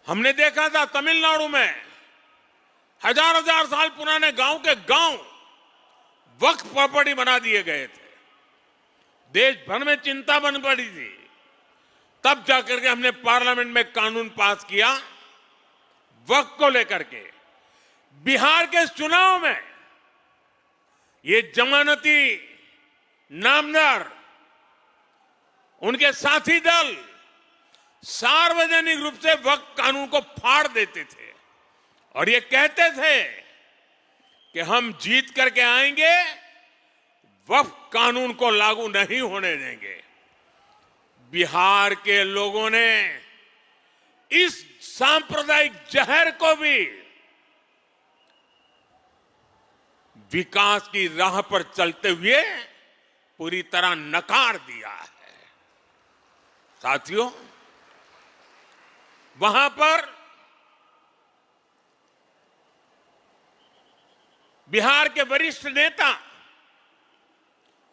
हमने देखा था तमिलनाडु में हजार हजार साल पुराने गांव के गांव वक्फ प्रॉपर्टी बना दिए गए थे। देश भर में चिंता बन पड़ी थी। तब जाकर के हमने पार्लियामेंट में कानून पास किया वक्फ को लेकर के। बिहार के चुनाव में ये जमानती नामदार उनके साथी दल सार्वजनिक रूप से वक्फ कानून को फाड़ देते थे और ये कहते थे कि हम जीत करके आएंगे, वक्फ कानून को लागू नहीं होने देंगे। बिहार के लोगों ने इस सांप्रदायिक जहर को भी विकास की राह पर चलते हुए पूरी तरह नकार दिया है। साथियों, वहां पर बिहार के वरिष्ठ नेता,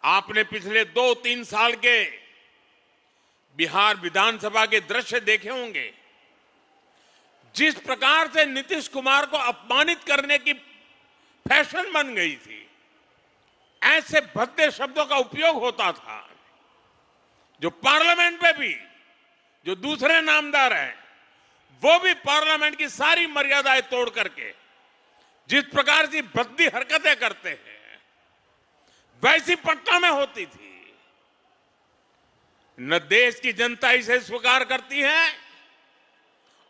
आपने पिछले 2-3 साल के बिहार विधानसभा के दृश्य देखे होंगे। जिस प्रकार से नीतीश कुमार को अपमानित करने की फैशन बन गई थी, ऐसे भद्दे शब्दों का उपयोग होता था, जो पार्लियामेंट में भी जो दूसरे नामदार हैं वो भी पार्लियामेंट की सारी मर्यादाएं तोड़ करके जिस प्रकार की भद्दी हरकतें करते हैं, वैसी पटना में होती थी। न देश की जनता इसे स्वीकार करती है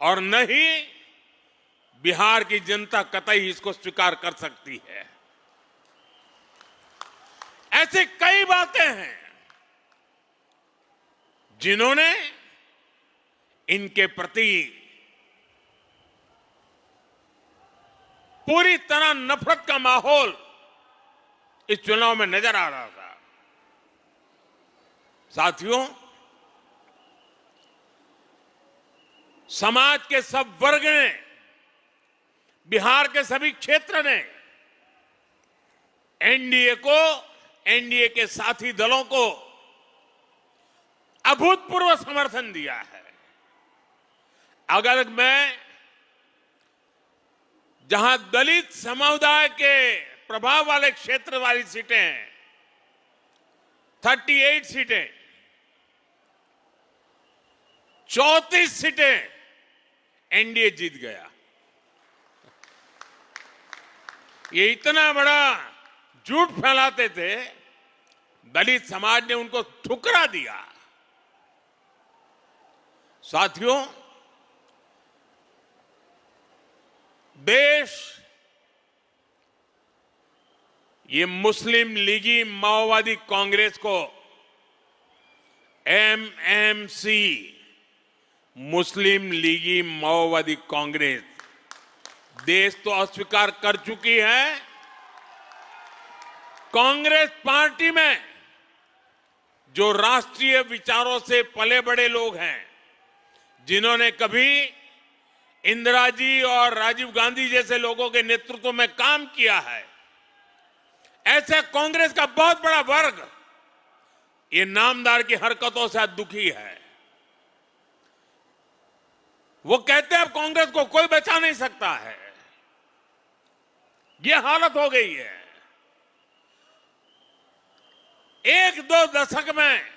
और न ही बिहार की जनता कतई इसको स्वीकार कर सकती है। ऐसे कई बातें हैं जिन्होंने इनके प्रति पूरी तरह नफरत का माहौल इस चुनाव में नजर आ रहा था। साथियों, समाज के सब वर्ग ने, बिहार के सभी क्षेत्र ने एनडीए को, एनडीए के साथी दलों को अभूतपूर्व समर्थन दिया है। अगर मैं जहां दलित समुदाय के प्रभाव वाले क्षेत्र वाली सीटें हैं, 38 सीटें, 34 सीटें एनडीए जीत गया। ये इतना बड़ा झूठ फैलाते थे, दलित समाज ने उनको ठुकरा दिया। साथियों, देश ये मुस्लिम लीगी माओवादी कांग्रेस को, एमएमसी, मुस्लिम लीगी माओवादी कांग्रेस, देश तो अस्वीकार कर चुकी है। कांग्रेस पार्टी में जो राष्ट्रीय विचारों से पले बड़े लोग हैं, जिन्होंने कभी इंदिरा जी और राजीव गांधी जैसे लोगों के नेतृत्व में काम किया है, ऐसे कांग्रेस का बहुत बड़ा वर्ग ये नामदार की हरकतों से दुखी है। वो कहते हैं अब कांग्रेस को कोई बचा नहीं सकता है। ये हालत हो गई है। 1-2 दशक में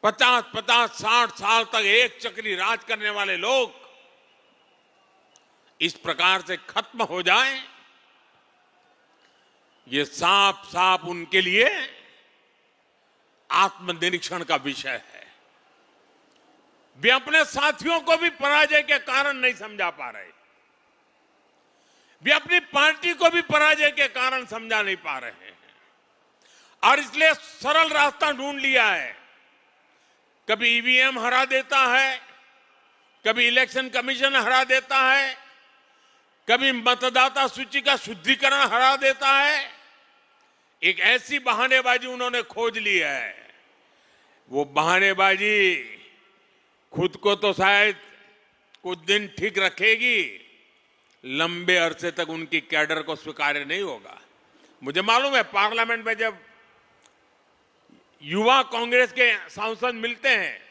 50-60 साल तक एक चक्री राज करने वाले लोग इस प्रकार से खत्म हो जाएं, ये साफ साफ उनके लिए आत्मनिरीक्षण का विषय है। वे अपने साथियों को भी पराजय के कारण नहीं समझा पा रहे, वे अपनी पार्टी को भी पराजय के कारण समझा नहीं पा रहे हैं और इसलिए सरल रास्ता ढूंढ लिया है। कभी ईवीएम हरा देता है, कभी इलेक्शन कमीशन हरा देता है, कभी मतदाता सूची का शुद्धिकरण हरा देता है। एक ऐसी बहानेबाजी उन्होंने खोज ली है। वो बहानेबाजी खुद को तो शायद कुछ दिन ठीक रखेगी, लंबे अरसे तक उनकी कैडर को स्वीकार्य नहीं होगा। मुझे मालूम है, पार्लियामेंट में जब युवा कांग्रेस के सांसद मिलते हैं,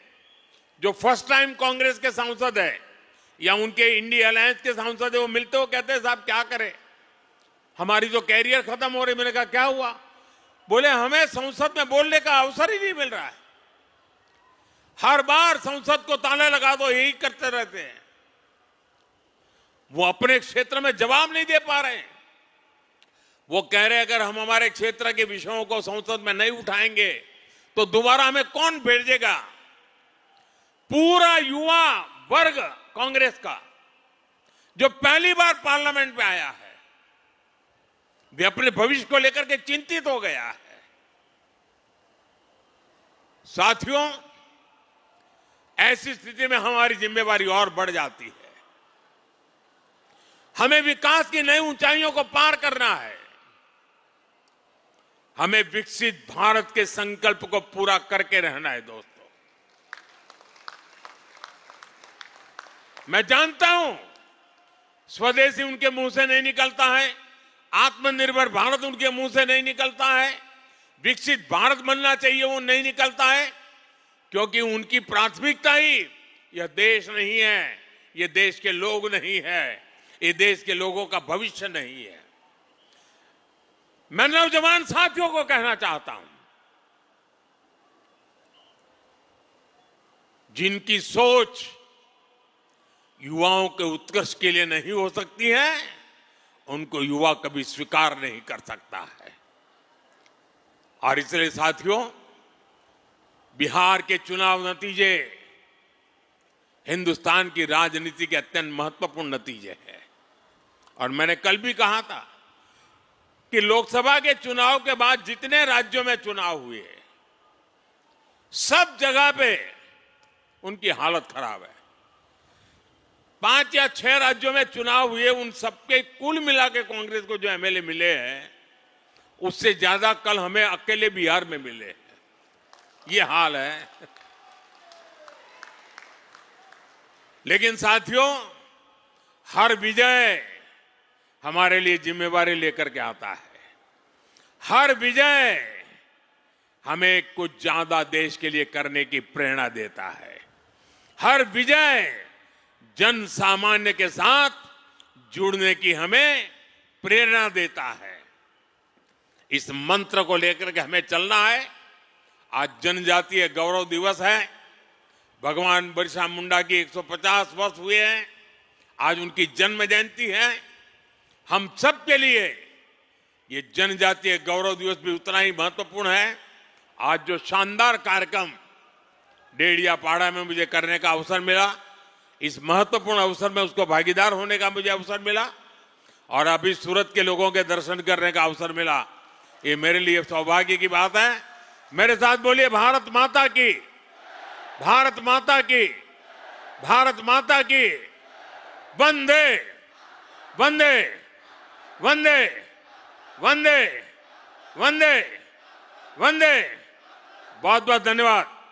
जो फर्स्ट टाइम कांग्रेस के सांसद है या उनके इंडिया अलायंस के सांसद है, वो मिलते हो कहते हैं साहब क्या करें, हमारी तो कैरियर खत्म हो रही। मैंने कहा क्या हुआ? बोले हमें संसद में बोलने का अवसर ही नहीं मिल रहा है, हर बार संसद को ताला लगा दो, यही करते रहते हैं। वो अपने क्षेत्र में जवाब नहीं दे पा रहे हैं। वो कह रहे अगर हम हमारे क्षेत्र के विषयों को संसद में नहीं उठाएंगे तो दोबारा हमें कौन भेजेगा। पूरा युवा वर्ग कांग्रेस का जो पहली बार पार्लियामेंट में आया है, वे अपने भविष्य को लेकर के चिंतित हो गया है। साथियों, ऐसी स्थिति में हमारी जिम्मेवारी और बढ़ जाती है। हमें विकास की नई ऊंचाइयों को पार करना है। हमें विकसित भारत के संकल्प को पूरा करके रहना है। दोस्तों, मैं जानता हूं स्वदेशी उनके मुंह से नहीं निकलता है, आत्मनिर्भर भारत उनके मुंह से नहीं निकलता है, विकसित भारत बनना चाहिए वो नहीं निकलता है, क्योंकि उनकी प्राथमिकता ही यह देश नहीं है, ये देश के लोग नहीं है, ये देश के लोगों का भविष्य नहीं है। मैं नौजवान साथियों को कहना चाहता हूं, जिनकी सोच युवाओं के उत्कर्ष के लिए नहीं हो सकती है, उनको युवा कभी स्वीकार नहीं कर सकता है। और इसलिए साथियों, बिहार के चुनाव नतीजे हिंदुस्तान की राजनीति के अत्यंत महत्वपूर्ण नतीजे हैं। और मैंने कल भी कहा था कि लोकसभा के चुनाव के बाद जितने राज्यों में चुनाव हुए, सब जगह पे उनकी हालत खराब है। 5 या 6 राज्यों में चुनाव हुए, उन सबके कुल मिला के कांग्रेस को जो एमएलए मिले हैं, उससे ज्यादा कल हमें अकेले बिहार में मिले हैं। ये हाल है। लेकिन साथियों, हर विजय हमारे लिए जिम्मेवारी लेकर के आता है। हर विजय हमें कुछ ज्यादा देश के लिए करने की प्रेरणा देता है। हर विजय जन सामान्य के साथ जुड़ने की हमें प्रेरणा देता है। इस मंत्र को लेकर के हमें चलना है। आज जनजातीय गौरव दिवस है। भगवान बिरसा मुंडा की 150 वर्ष हुए हैं। आज उनकी जन्म जयंती है। हम सब के लिए ये जनजातीय गौरव दिवस भी उतना ही महत्वपूर्ण है। आज जो शानदार कार्यक्रम डेडियापाड़ा में मुझे करने का अवसर मिला, इस महत्वपूर्ण अवसर में उसको भागीदार होने का मुझे अवसर मिला, और अभी सूरत के लोगों के दर्शन करने का अवसर मिला। ये मेरे लिए सौभाग्य की बात है। मेरे साथ बोलिए, भारत माता की, भारत माता की, भारत माता की। वंदे वंदे वंदे वंदे वंदे वंदे। बहुत बहुत धन्यवाद।